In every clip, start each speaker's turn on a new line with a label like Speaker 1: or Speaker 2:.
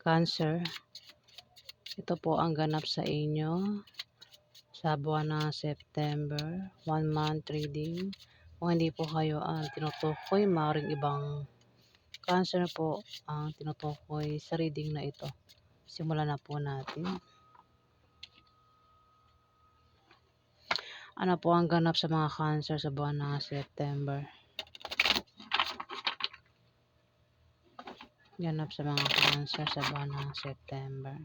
Speaker 1: Cancer, ito po ang ganap sa inyo sa buwan ng September, 1 month reading. Kung hindi po kayo ang tinutukoy, maaaring ibang Cancer po ang tinutukoy sa reading na ito. Simulan na po natin. Ano po ang ganap sa mga Cancer sa buwan ng September? Ganap sa mga Cancer sa buwan ng September.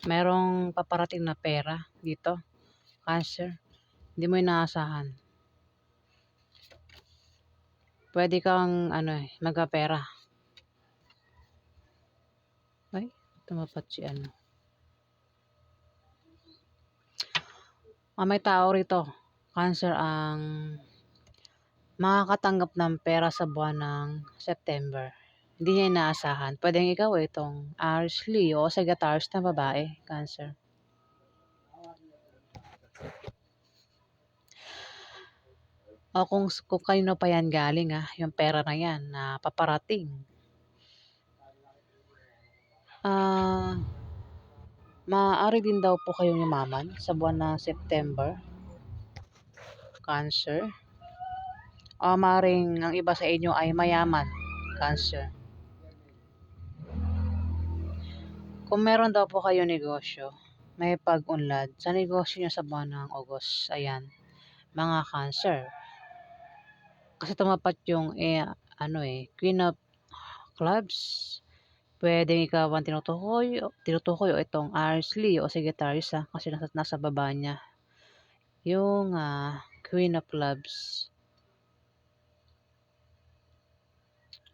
Speaker 1: Merong paparating na pera dito, Cancer. Hindi mo inaasahan. Pwede kang magkapera. Ay, tumapat si may tao rito, Cancer, ang makakatanggap ng pera sa buwan ng September. Hindi niya inaasahan. Pwedeng ikaw itong Aries, Leo o Sagittarius na babae, Cancer. O kung kanino pa yan galing yung pera na yan na paparating. Maaari din daw po kayong yumaman sa buwan ng September, Cancer. O maaaring ang iba sa inyo ay mayaman, Cancer. Kung meron daw po kayo negosyo, may pag-unlad sa negosyo nyo sa buwan ng August. Ayan, mga Cancer. Kasi tumapat yung Queen of Clubs. Pwedeng ikaw ang tinutukoy o itong Aries, Leo o Sagittarius kasi nasa baba niya yung Queen of Clubs.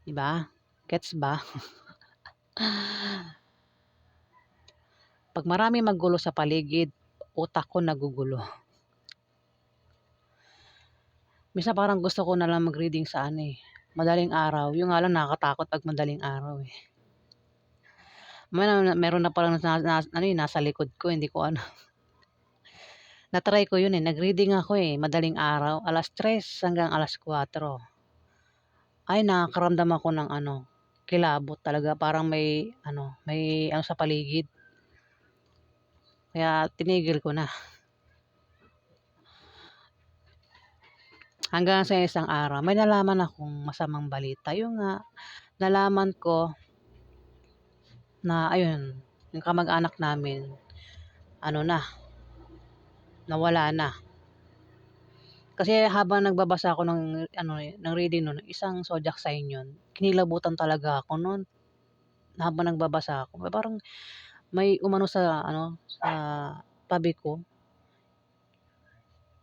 Speaker 1: Diba? Gets ba? Pag marami magulo sa paligid, utak ko nagugulo. Minsan parang gusto ko na lang mag-reading sa madaling araw. Yung nga lang nakakatakot pag madaling araw eh. Meron na parang nasa likod ko, hindi ko Na-try ko yun nag-reading ako madaling araw, alas 3 hanggang alas 4. Ay, nakakaramdam ako ng kilabot talaga, parang may sa paligid. Kaya tinigil ko na. Hanggang sa isang araw, may nalaman akong masamang balita. Yung nalaman ko na ayun, yung kamag-anak namin, nawala na. Kasi habang nagbabasa ako ng reading nun, isang zodiac sign yun, kinilabutan talaga ako nun. Habang nagbabasa ako, parang may umano sa tabi ko.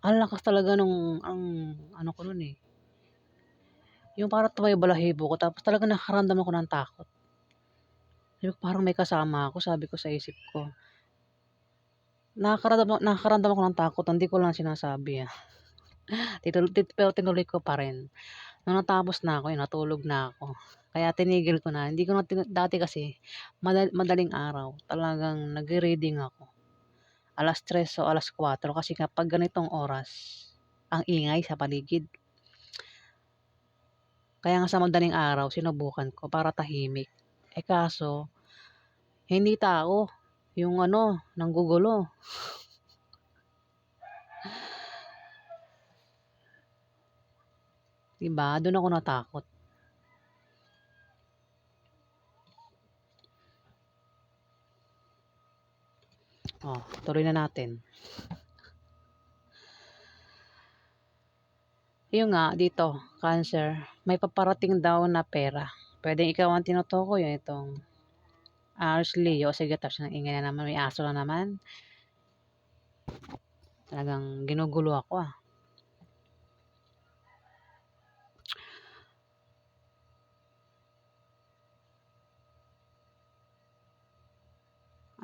Speaker 1: Ang lakas talaga nung ko nun yung parang tumay balahibo ko, tapos talaga nakaramdam ako ng takot. Parang may kasama ako, sabi ko sa isip ko. Nakakaramdam ako ng takot, hindi ko lang sinasabi pero tinuloy ko pa rin. Nung natapos na ako, natulog na ako. Kaya tinigil ko na. Hindi ko na dati kasi madaling araw, talagang nagre-reading ako. Alas 3 o alas 4 kasi kapag ganitong oras, ang ingay sa paligid. Kaya nga sa madaling araw, sinubukan ko para tahimik. Kaso, hindi tao. Yung nanggugulo. Diba? Doon ako natakot. Tuloy na natin. Yung dito, Cancer, may paparating daw na pera. Pwedeng ikaw ang tinutukoy itong Aries, Leo, Sagittarius. Ang ingay na naman, may aso na naman. Talagang ginugulo ako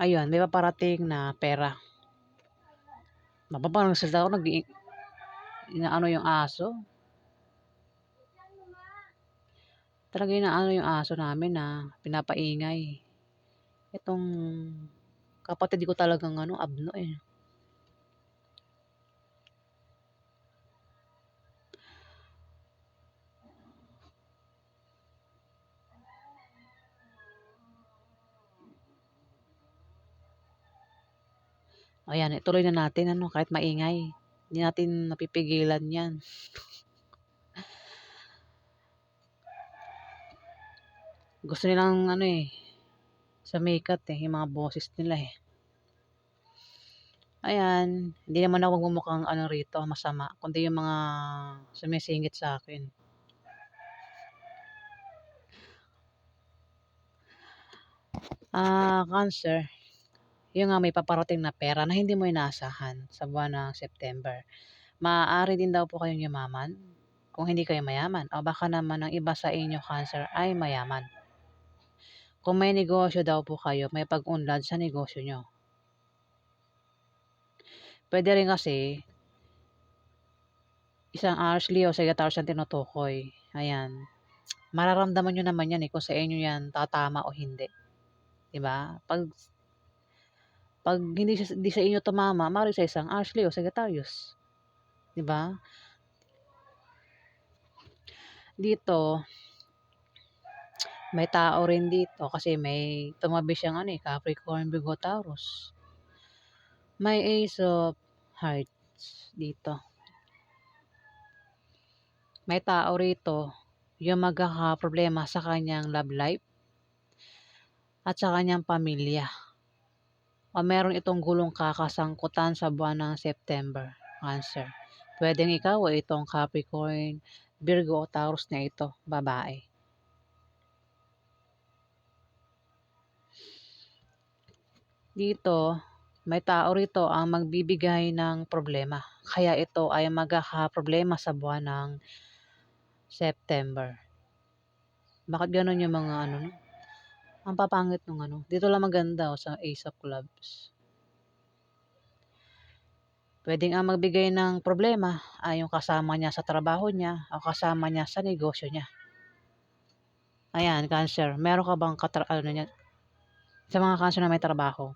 Speaker 1: Ayun, may paparating na pera. Parang salita ako, yung aso. Talaga inaano yung aso namin na pinapaingay. Itong kapatid ko talagang ano, abno eh. Ayan, ituloy na natin ano, kahit maingay. Hindi natin napipigilan yan. Gusto nilang ano eh, sumikat eh, yung mga boses nila eh. Ayan, hindi naman ako magmumukhang ano rito, masama, kundi yung mga sumisingit sa akin. Cancer, yung nga may paparating na pera na hindi mo inaasahan sa buwan ng September. Maaari din daw po kayong yumaman kung hindi kayo mayaman o baka naman ang iba sa inyo Cancer ay mayaman. Kung may negosyo daw po kayo, may pag-unlad sa negosyo nyo. Pwede rin kasi isang hours Leo sa Sagittarius ang tinutukoy. Ayan. Mararamdaman nyo naman yan eh kung sa inyo yan tatama o hindi. 'Di ba? Pag hindi sa inyo tumama, mari sa isang hours Leo sa Sagittarius. 'Di ba? Dito, may tao rin dito kasi may tumabi siyang ano eh, Capricorn, Virgo, Taurus. May Ace of Hearts dito. May tao rito yung magkakaproblema sa kanyang love life at sa kanyang pamilya. O meron itong gulong kakasangkutan sa buwan ng September, Cancer. Pwedeng ikaw o itong Capricorn, Virgo o Taurus na ito, babae. Dito, may tao rito ang magbibigay ng problema. Kaya ito ay magkakaproblema sa buwan ng September. Bakit ganun yung mga ano, no? Ang papangit nung ano. Dito lang maganda sa Ace of Clubs. Pwedeng ang magbigay ng problema ay yung kasama niya sa trabaho niya o kasama niya sa negosyo niya. Ayan, Cancer. Meron ka bang ano niya? Sa mga Cancer na may trabaho,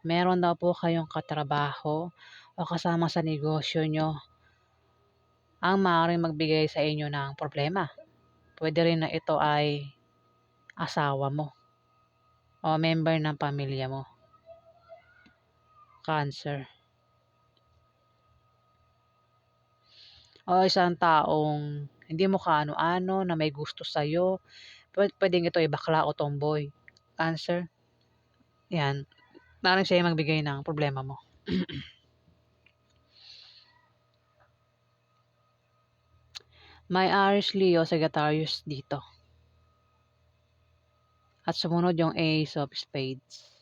Speaker 1: meron daw po kayong katrabaho o kasama sa negosyo nyo ang maaaring magbigay sa inyo ng problema. Pwede rin na ito ay asawa mo o member ng pamilya mo. Cancer. O isang taong hindi mo kaano-ano na may gusto sa'yo. Pwedeng ito ay bakla o tomboy. Cancer. Yan. Maaaring siya magbigay ng problema mo. May Aries, Leo, Sagittarius dito. At sumunod yung Ace of Spades.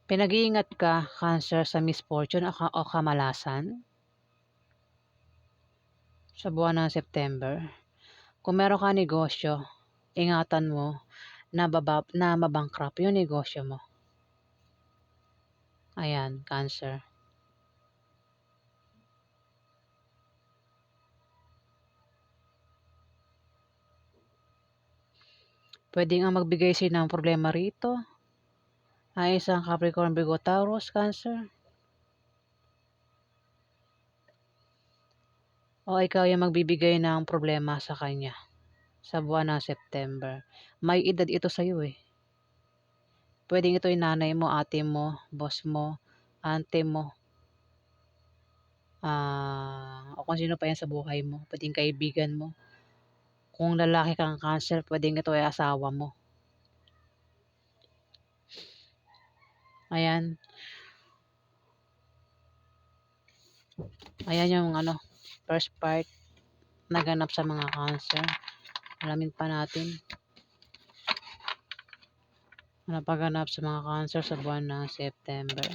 Speaker 1: Pinag-iingat ka, Cancer, sa misfortune o kamalasan sa buwan ng September. Kung meron ka negosyo, ingatan mo na mabankrupt yung negosyo mo. Ayan, Cancer. Pwedeng ang magbigay sa'yo ng problema rito ay isang Capricorn, Virgo, Taurus, Cancer. O ikaw yung magbibigay ng problema sa kanya sa buwan ng September. May edad ito sa'yo eh. Pwedeng ito yung nanay mo, ate mo, boss mo, ante mo, o kung sino pa yan sa buhay mo. Pwedeng kaibigan mo. Kung lalaki kang Cancer, pwedeng ito ay asawa mo. Ayan. Ayan yung ano, first part naganap sa mga Cancer. Alamin pa natin. Ano pa ganap sa mga Cancer sa buwan ng September.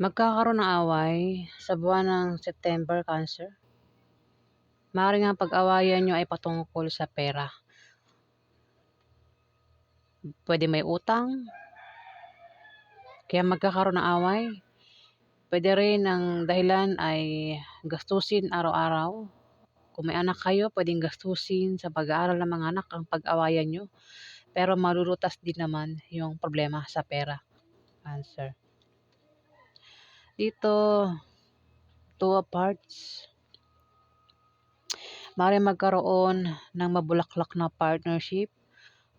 Speaker 1: Magkakaroon ng away sa buwan ng September, Cancer. Maaaring ang pag-awayan niyo ay patungkol sa pera. Pwede may utang, kaya magkakaroon ng away. Pwede rin ang dahilan ay gastusin araw-araw. Kung may anak kayo, pwedeng gastusin sa pag-aaral ng mga anak ang pag-awayan nyo. Pero malulutas din naman yung problema sa pera. Cancer. Dito, two of hearts. Maaaring magkaroon ng mabulaklak na partnership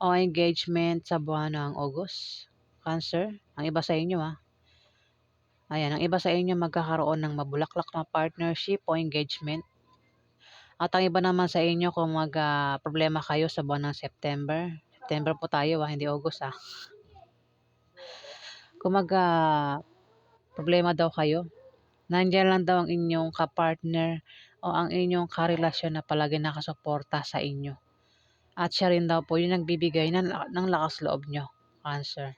Speaker 1: o engagement sa buwan ng August. Cancer. Ang iba sa inyo Ayan, ang iba sa inyo magkakaroon ng mabulaklak na partnership o engagement. At ang iba naman sa inyo kung problema kayo sa buwan ng September. September po tayo hindi August Kung problema daw kayo, nandiyan lang daw ang inyong kapartner o ang inyong karelasyon na palagi nakasuporta sa inyo. At siya rin daw po yung nagbibigay ng lakas loob nyo. Cancer.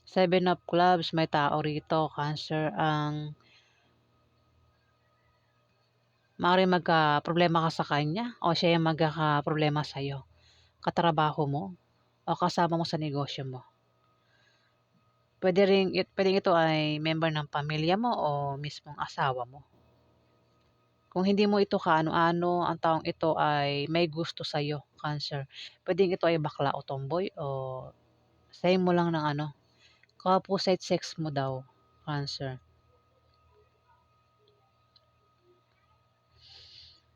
Speaker 1: Seven of Clubs, may tao rito. Cancer, ang maaaring magka-problema ka sa kanya o siya yung magkaka-problema sa'yo. Katrabaho mo o kasama mo sa negosyo mo. Pwedeng ito ay member ng pamilya mo o mismong asawa mo. Kung hindi mo ito kaano-ano, ang taong ito ay may gusto sa'yo, Cancer. Pwedeng ito ay bakla o tomboy o same mo lang ng opposite sex mo daw, Cancer.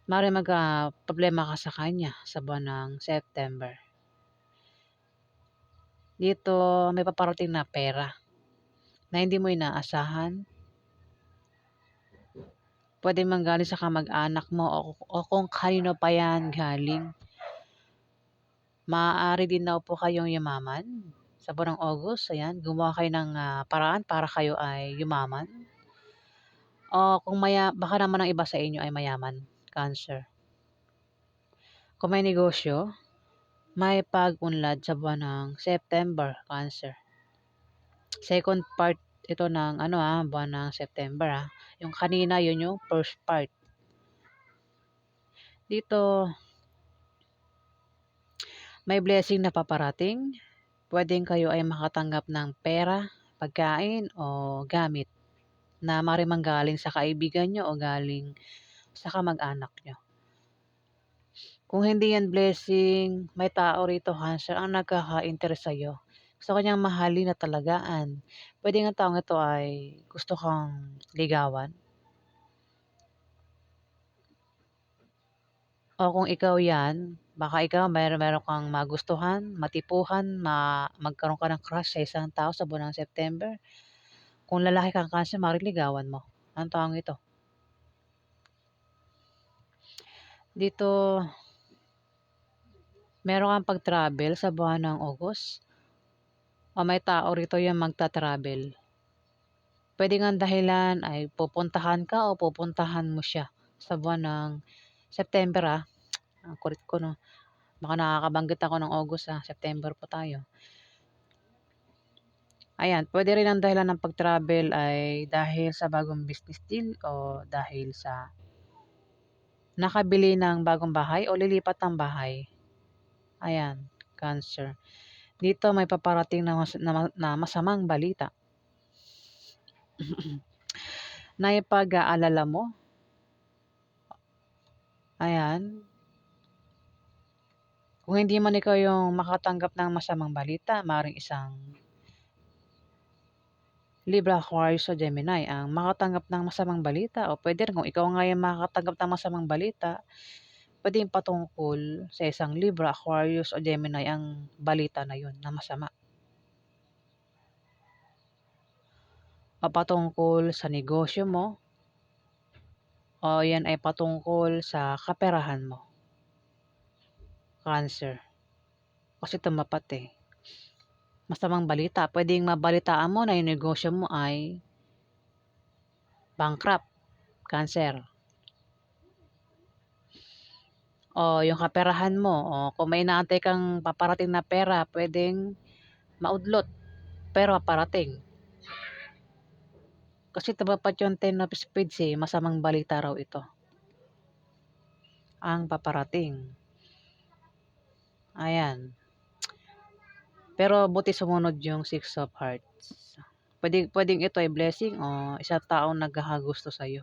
Speaker 1: Maaaring problema ka sa kanya sa buwan ng September. Dito may paparating na pera na hindi mo inaasahan. Pwede manggaling sa kamag-anak mo o kung kanino pa yan galing. Maaari din daw po kayong yumaman sa buwan ng August. Ayan, gumawa kayo ng paraan para kayo ay yumaman. O kung baka naman ang iba sa inyo ay mayaman, Cancer. Kung may negosyo, may pag-unlad sa buwan ng September, Cancer. Second part ito ng buwan ng September Yung kanina, yun yung first part. Dito, may blessing na paparating. Pwedeng kayo ay makatanggap ng pera, pagkain o gamit na maaaring galing sa kaibigan nyo o galing sa kamag-anak nyo. Kung hindi yan blessing, may tao rito, Cancer, ang nagkaka-interest sa'yo. Gusto kanyang mahalin na talagaan. Pwede nga taong ito ay gusto kang ligawan. O kung ikaw yan, baka ikaw meron kang magustuhan, matipuhan, magkaroon ka ng crush sa isang tao sa buwan ng September. Kung lalaki kang Cancer, maaaring ligawan mo. Ang taong ito. Dito, meron kang pag-travel sa buwan ng August. O may tao rito yung magta-travel. Pwede nga dahilan ay pupuntahan ka o pupuntahan mo siya sa buwan ng September Ang kulit ko Baka nakakabanggit ako ng August September po tayo. Ayan, pwede rin ang dahilan ng pag-travel ay dahil sa bagong business deal o dahil sa nakabili ng bagong bahay o lilipat ng bahay. Ayan, Cancer. Dito may paparating na masamang balita. Na ipag-aalala mo. Ayan. Kung hindi man ikaw yung makatanggap ng masamang balita, maaaring isang Libra, Aquarius o Gemini ang makatanggap ng masamang balita o pwede rin kung ikaw nga yung makatanggap ng masamang balita, pwedeng patungkol sa isang Libra, Aquarius o Gemini ang balita na yun na masama. O patungkol sa negosyo mo o yan ay patungkol sa kaperahan mo. Cancer. Kasi tumapat masamang balita. Pwedeng mabalitaan mo na yung negosyo mo ay bankrupt. Cancer. O yung kaperahan mo, o kung may inaantay kang paparating na pera, pwedeng maudlot, pero paparating. Kasi tumapat yung 10 of spades eh, masamang balita raw ito ang paparating. Ayan. Pero buti sumunod yung 6 of hearts. Pwedeng ito ay blessing o isang taong nagkakagusto sa'yo.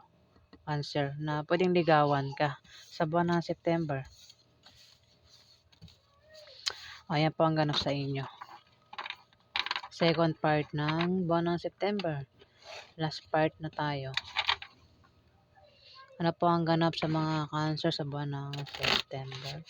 Speaker 1: Cancer na pwedeng ligawan ka sa buwan ng September. Ayan po ang ganap sa inyo. Second part ng buwan ng September. Last part na tayo. Ano po ang ganap sa mga Cancer sa buwan ng September?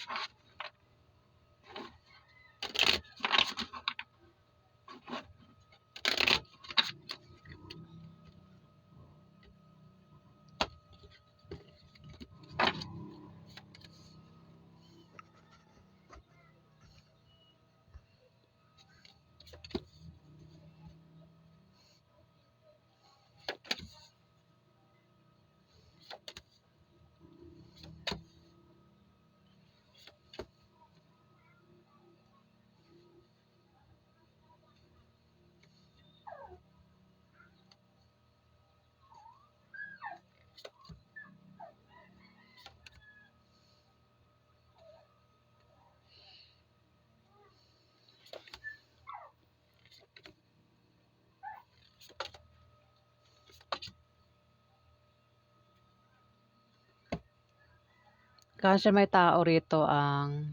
Speaker 1: Cancer, may tao rito ang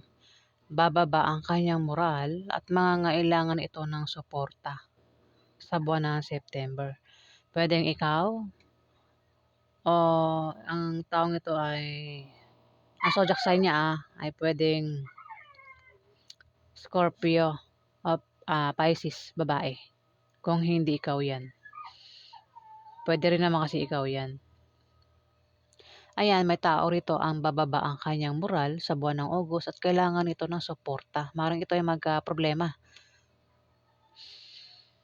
Speaker 1: bababa ang kanyang moral at mangangailangan ito ng suporta sa buwan ng September. Pwedeng ikaw o ang taong ito ay ang zodiac sign niya ay pwedeng Scorpio o Pisces, babae. Kung hindi ikaw yan. Pwede rin naman kasi ikaw yan. Ayan, may tao rito ang bababa ang kanyang moral sa buwan ng August at kailangan ito ng suporta. Maring ito ay magka-problema.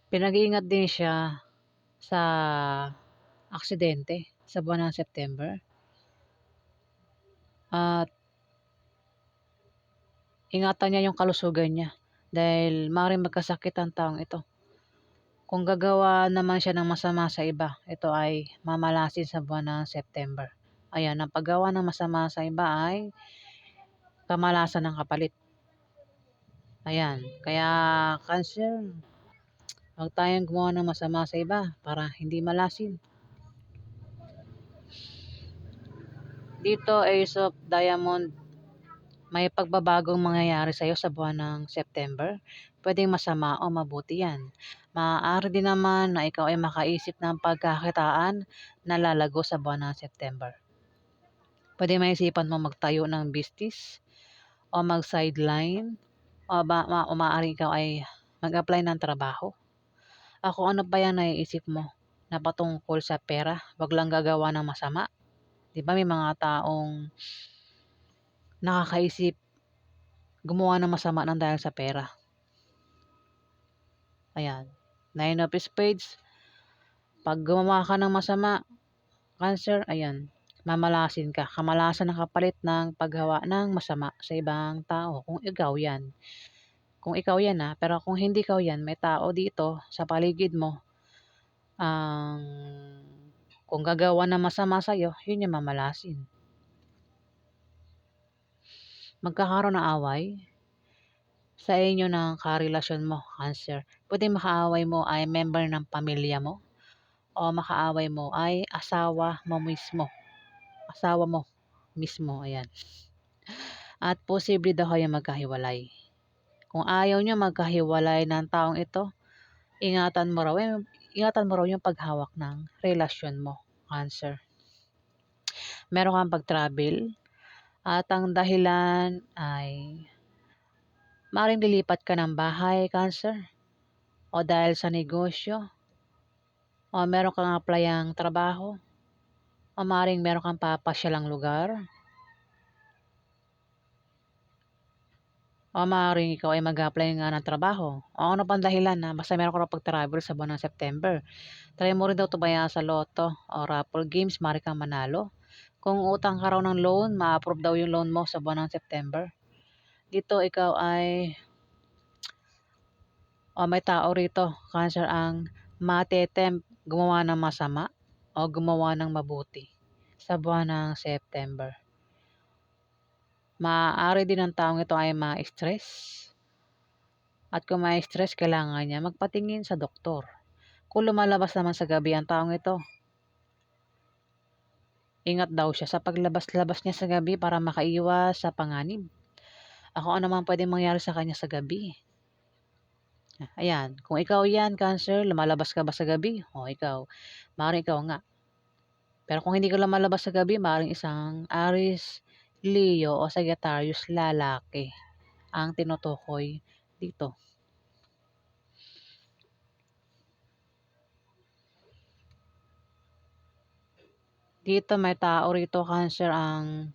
Speaker 1: Pinag-iingat din siya sa aksidente sa buwan ng September. At ingatan niya yung kalusugan niya dahil maaaring magkasakit ang taong ito. Kung gagawa naman siya ng masama sa iba, ito ay mamalasin sa buwan ng September. Ayan, ang paggawa ng masama sa iba ay kamalasan ng kapalit. Ayan, kaya Cancer, huwag tayong gumawa ng masama sa iba para hindi malasin. Dito, Ace of Diamond, may pagbabagong mangyayari sa iyo sa buwan ng September. Pwedeng masama o mabuti yan. Maaari din naman na ikaw ay makaisip ng pagkakitaan na lalago sa buwan ng September. Pwede maisipan mo magtayo ng business o mag-sideline o maaaring ikaw ay mag-apply ng trabaho. Kung ano pa yan naiisip mo na patungkol sa pera, wag lang gagawa ng masama. Di ba may mga taong nakakaisip gumawa ng masama ng dahil sa pera. Ayan. 9 of Spades. Pag gumawa ka ng masama, Cancer, ayan, mamalasin ka. Kamalasan ang kapalit ng paggawa ng masama sa ibang tao. Kung ikaw yan. Kung ikaw yan pero kung hindi ikaw yan, may tao dito sa paligid mo ang kung gagawa ng masama sa'yo, yun yung mamalasin. Magkakaroon ng away sa inyo ng karelasyon mo, Cancer. Pwede makaaway mo ay member ng pamilya mo o makaaway mo ay asawa mo mismo. Asawa mo mismo, ayan. At posible daw kayo magkahiwalay. Kung ayaw nyo magkahiwalay ng taong ito, ingatan mo raw yung paghawak ng relasyon mo, Cancer. Meron kang pag-travel at ang dahilan ay maaaring lilipat ka ng bahay, Cancer, o dahil sa negosyo, o meron kang applyang trabaho, o maaaring meron kang papasyalang lugar, o maaaring ikaw ay mag-apply nga ng trabaho, o ano pang dahilan basta meron ka raw pag-travel sa buwan ng September. Try mo rin daw tumaya sa loto o raffle games, maaaring kang manalo. Kung utang ka raw ng loan, ma-approve daw yung loan mo sa buwan ng September. Dito ikaw ay may tao rito, Cancer, ang matetempt gumawa ng masama o gumawa ng mabuti sa buwan ng September. Maaari din ang taong ito ay ma-stress. At kung ma-stress, kailangan niya magpatingin sa doktor. Kung lumalabas naman sa gabi ang taong ito, ingat daw siya sa paglabas-labas niya sa gabi para makaiwas sa panganib. Ako ano man pwedeng mangyari sa kanya sa gabi. Ayan, kung ikaw yan, Cancer, lumalabas ka ba sa gabi? O ikaw, maaaring ikaw nga. Pero kung hindi ka lumalabas sa gabi, maaaring isang Aries, Leo o Sagittarius lalaki ang tinutukoy dito. Dito may tao rito, Cancer, ang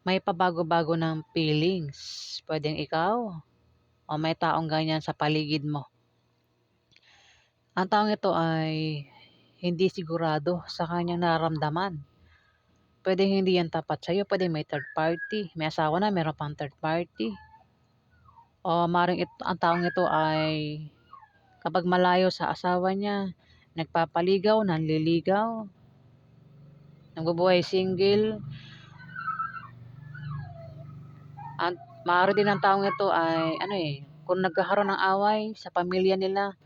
Speaker 1: may pabago-bago ng feelings. Pwedeng ikaw o may taong ganyan sa paligid mo. Ang taong ito ay hindi sigurado sa kanyang nararamdaman. Pwedeng hindi yan tapat sa'yo, pwedeng may third party. May asawa na, meron pang third party. O maring ang taong ito ay kapag malayo sa asawa niya, nagpapaligaw, nanliligaw, nagbubuhay single. At maaari din ang taong ito ay kung nagkakaroon ng away sa pamilya nila,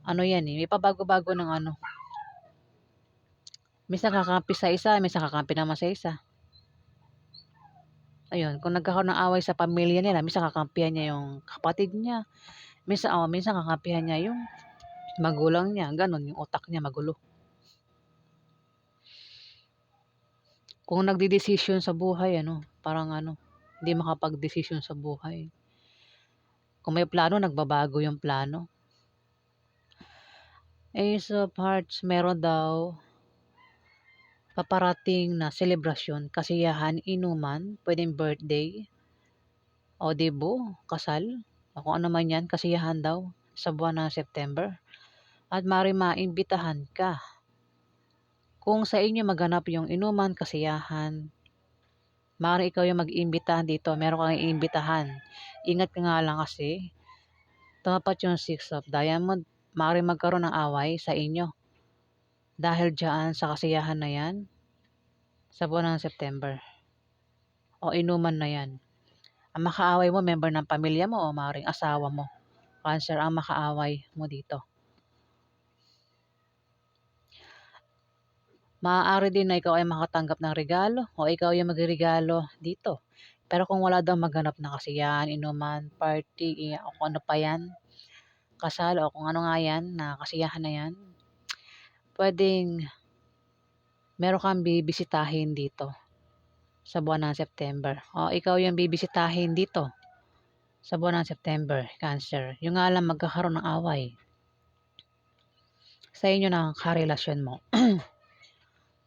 Speaker 1: may pabago-bago ng minsan kakampi sa isa, minsan kakampi naman sa isa. Ayun, kung nagkakaroon ng away sa pamilya nila, minsan kakampihan niya yung kapatid niya. Minsan kakampihan niya yung magulang niya. Ganon, yung utak niya magulo. Kung nagdidesisyon sa buhay, parang hindi makapag-desisyon sa buhay. Kung may plano, nagbabago yung plano. Ace of Hearts, meron daw paparating na selebrasyon, kasiyahan, inuman, pwedeng birthday, o debo, kasal, o kung ano man yan, kasiyahan daw sa buwan ng September. At maimbitahan ka. Kung sa inyo maganap yung inuman, kasiyahan, maaari ikaw yung mag-iimbitahan dito, meron kang iimbitahan. Ingat ka nga lang kasi, tumapat yung 6 of Diamond, maaari magkaroon ng away sa inyo. Dahil dyan sa kasiyahan na yan, sa buwan ng September. O inuman na yan. Ang makaaway mo, member ng pamilya mo o maaaring asawa mo. Cancer ang makaaway mo dito. Maaari din na ikaw ay makatanggap ng regalo o ikaw yung magregalo dito. Pero kung wala daw maganap na kasiyahan, inuman, party, o kung ano pa yan, kasal o kung ano nga yan, na kasiyahan na yan, pwedeng meron kang bibisitahin dito sa buwan ng September. O ikaw yung bibisitahin dito sa buwan ng September, Cancer. Yung nga lang magkakaroon ng away sa inyo ng karelasyon mo.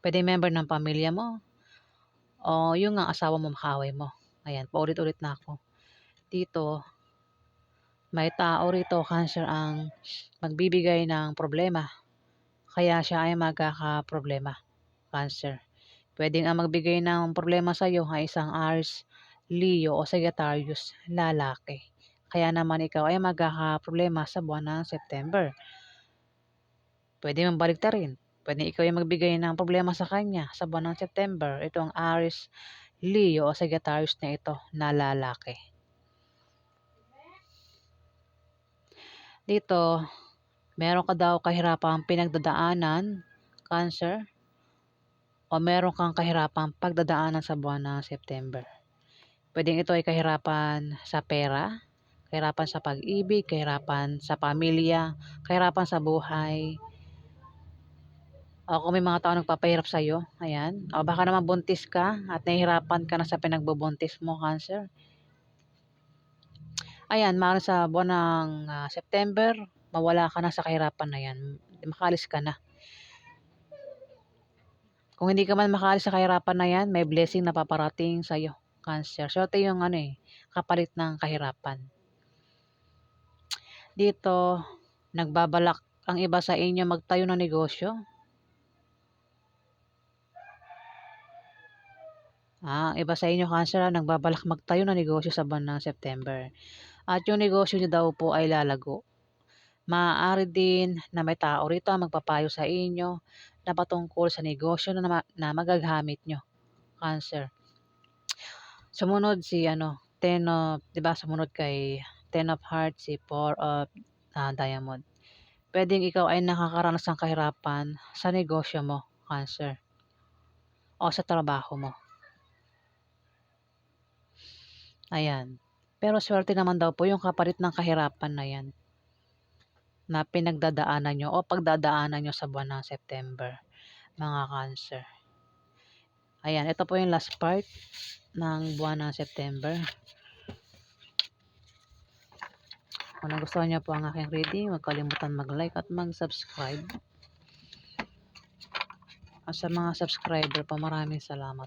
Speaker 1: Pwede member ng pamilya mo o yung nga asawa mo makaaway mo. Ayan, paulit-ulit na ako. Dito, may tao rito, Cancer, ang magbibigay ng problema. Kaya siya ay magkakaproblema, Cancer. Pwedeng ang magbigay ng problema sa iyo ay isang Aries, Leo o Sagittarius, lalaki. Kaya naman ikaw ay magkakaproblema sa buwan ng September. Pwede mong baliktarin. Pwede ikaw yung magbigay ng problema sa kanya sa buwan ng September. Ito ang Aries, Leo o Sagittarius na ito na lalaki. Dito, meron ka daw kahirapang pinagdadaanan, Cancer, o meron kang kahirapang pagdadaanan sa buwan ng September. Pwedeng ito ay kahirapan sa pera, kahirapan sa pag-ibig, kahirapan sa pamilya, kahirapan sa buhay. O kung may mga tao nagpapahirap sa iyo, ayan. O baka naman buntis ka at nahihirapan ka na sa pinagbubuntis mo, Cancer. Ayan, maaaring sa buwan ng September, mawala ka na sa kahirapan na yan. Makalis ka na. Kung hindi ka man makalis sa kahirapan na yan, may blessing na paparating sa iyo, Cancer. So, ito yung kapalit ng kahirapan. Dito, nagbabalak ang iba sa inyo magtayo ng negosyo. Iba sa inyo, Cancer, nagbabalak magtayo ng negosyo sa buwan ng September. At yung negosyo niyo daw po ay lalago. Maaari din na may tao rito ang magpapayo sa inyo na patungkol sa negosyo na magagamit nyo, Cancer. Sumunod si Ten of, 'di ba sumunod kay Ten of Hearts, si Four of Diamond. Puwedeng ikaw ay nakakaranas ng kahirapan sa negosyo mo, Cancer, o sa trabaho mo. Ayan. Pero swerte naman daw po yung kapalit ng kahirapan na yan na pinagdadaanan nyo o pagdadaanan nyo sa buwan ng September, mga Cancer. Ayan, ito po yung last part ng buwan ng September. Kung nagustuhan niyo po ang aking reading, huwag kalimutan mag-like at mag-subscribe. At sa mga subscriber po, maraming salamat.